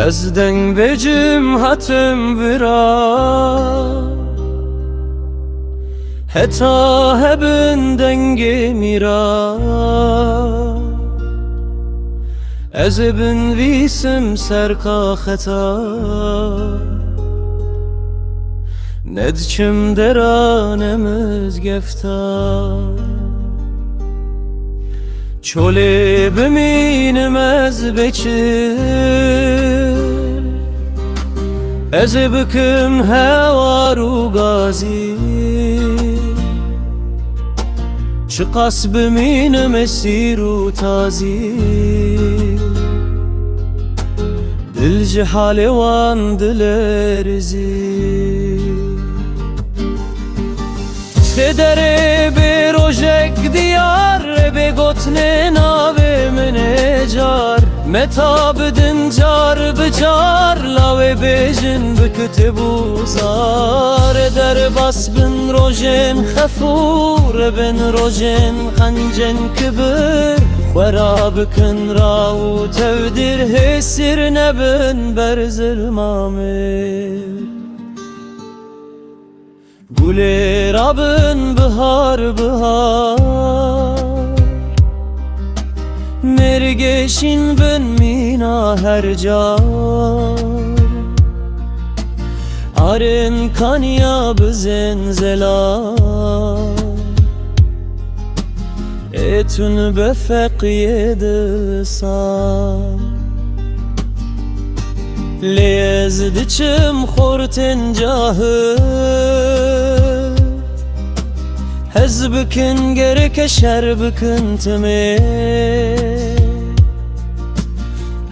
Ez deng becim hatim vira heta hebin dengi mira Ez bin visim serka heta Nedçim deranemiz gefta Çole biminim ez beçir Ez büküm hevaru gazi Çıkas biminim esiru tazi Dil cihali van dilerzi Dedere bir rojek diyar Be gotne nave mine car Metab din car bicar Lave bejin büküte buzar Der bas bin rojen khafur Bin rojen khancen kibir Khwera bükün rav tevdir Hesir nebin berzil mamir Gule rabın bihar bihar Mergeşin bin mina her car Arın kanya bizen zelar Etün befek yedi sar Lez diçim khorten cahı Hez bükün gerek şer bükün teme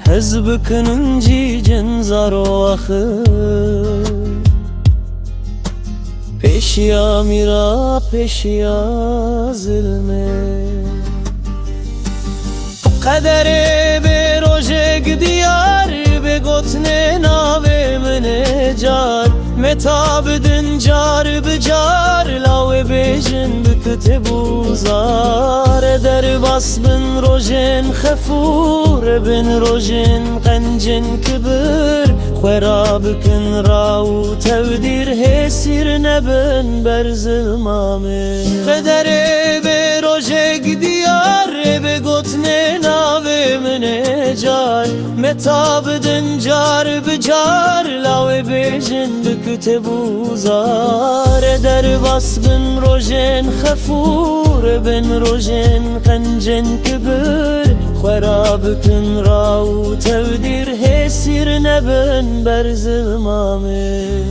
Hez bükünün cicin zaro ahı Peşya mira peşya zilme Kadere be rojek diyar Be gotne nave mine car Metab din car bicar Lave bejin büküte buzar Der bas bin rojen khafur Bin rojen qancen kibir Khwera bükün rav tevdir Hesir nebin berzil mamir Kadere be rojek diyar Be gotne nave mine car Metab din car bicar Lave bejin büküte buzar Der bas bin rojen khafur Bin rojen qancen kibir Khwera bükün rav tevdir Hesir nebin berzil mamir